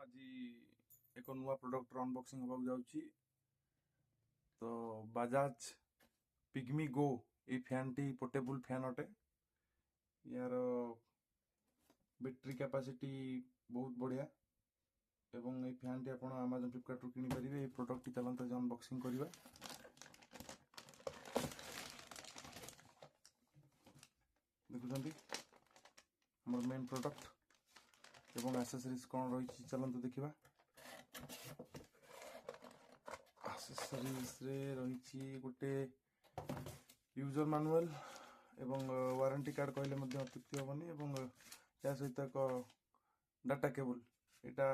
आज एक नुआ प्रोडक्ट अनबॉक्सिंग होगा जाउची। तो बजाज पिग्मी गो ये फैन टी पोर्टेबल फैन अटे। यार बैटरी कैपेसिटी बहुत बढ़िया एवं ये फैन टी आपण Amazon फ्लिपकार्ट रु किनि परिबे। ये प्रोडक्ट टी चलंत जे अनबॉक्सिंग करबा। देखुछंती हमर मेन प्रोडक्ट एवं एक्सेसरीज कोन रही चलंत देखिबा। एक्सेसरीज रे रही गोटे यूजर मैनुअल एवं वारंटी कार्ड कहले मध्य अत्युक्ति हेबनी एवं या सहित एक डाटा केबल एटा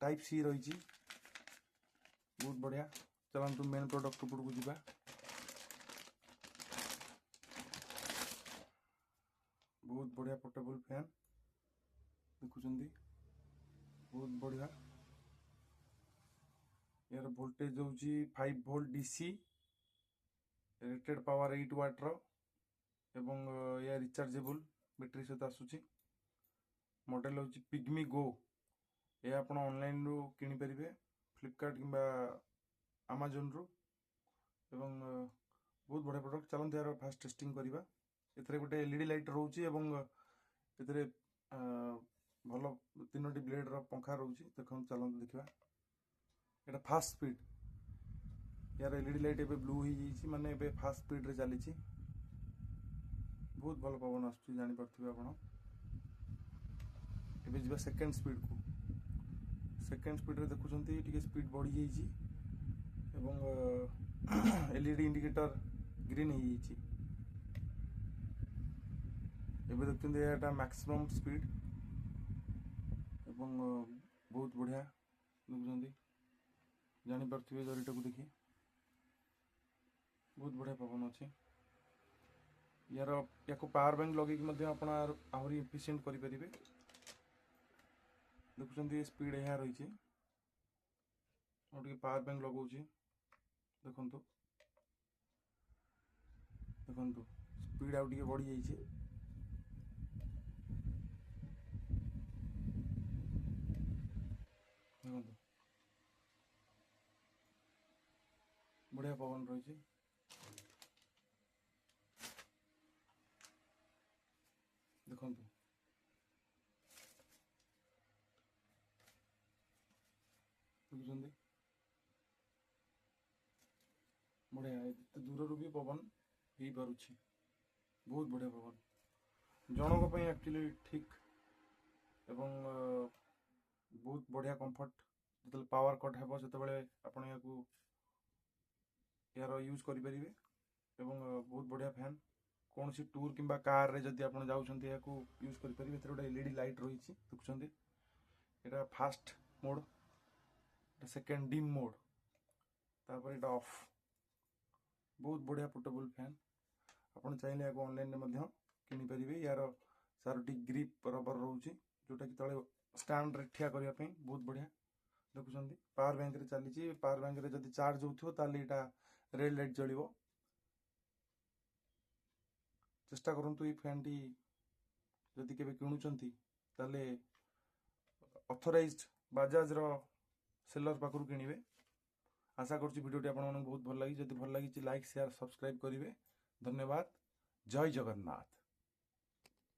टाइप सी रही बहुत बढ़िया। चलंतु मेन प्रोडक्ट ऊपर को जीवा। बहुत बढ़िया पोर्टेबल फैन देखुछंती बहुत बढ़िया। यार वोल्टेज होची 5 वोल्ट डीसी रेटेड पावर 8 वाट रो एवं या रिचार्जेबल बैटरी सहित आसुची। मॉडल होची पिग्मी गो। ये आपण ऑनलाइन रो किनि परिबे फ्लिपकार्ट किंबा Amazon रो एवं बहुत बढ़िया प्रोडक्ट। चलंत यार फास्ट टेस्टिंग करिबा। एथरे गोटे एलईडी लाइट रहउची एवं एथरे भलो तीनोटी ब्लेड रो पंखा रहउची। देखन चलंत देखिबा। एटा फास्ट स्पीड यार एलईडी लाइट एबे ब्लू ही जैछि माने एबे फास्ट स्पीड रे चलीछि। बहुत भलो पवन आसुची जानि परथिबे आपण। एबे जिबा सेकंड स्पीड को। सेकंड स्पीड रे देखुछंती टिके स्पीड बढ़ी जैछि एवं एलईडी इंडिकेटर ग्रीन ही जैछि। एबे देखुछंती एटा मैक्सिमम स्पीड एवं बहुत बढ़िया देखुछंती जानि परथिबे जरीटा को देखि बहुत बढ़िया पवन अछि। यार याको पावर बैंक लगे कि मध्य आपण आहुरी एफिशिएंट करि परिबे। देखुछंती स्पीड एहा रही छी। और टिके पावर बैंक लगाउची देखंतु देखंतु स्पीड आउ टिके बढ़ी जाई छी। देखंतु बढ़िया पवन रही छी। देखंतु देखुछंती बढ़िया एते दूर रु भी पवन ही पारुछि। बहुत बढ़िया पवन जनक पई एक्चुअली ठीक एवं बहुत बढ़िया कंफर्ट। जतले पावर कट हेबो सेते बेले आपण याकू यार यूज करि परिबे एवं बहुत बढ़िया फैन। कौन सी टूर किंबा कार रे जदि आपण जाउछंती याकू यूज करि परिबे। एते गोटे एलईडी लाइट रही छी देखुछंती। एटा फास्ट मोड एटा सेकंड डिम मोड तापर एटा ऑफ। बहुत बढ़िया पोर्टेबल फैन आपण चाहिले याको ऑनलाइन रे मध्य किनि परिबे। यार सारोटी ग्रिप रबर रहउची जोटा कि तळे स्टैंड रे ठिया करिया पई बहुत बढ़िया देखुछंती। पावर बैंक रे चली छी। पावर बैंक रे जदि चार्ज होउथो ताले एटा रेड लाइट जळिवो। चेष्टा करंतु ई फैन टी जदि केबे किणुचंती ताले ऑथराइज्ड बजाज रो सेलर पाखरु किनिबे। आशा करछि वीडियो टी आपण बहुत भल लागि। जदि भल लागि लाइक शेयर सब्सक्राइब करिवे। धन्यवाद। जय जगन्नाथ।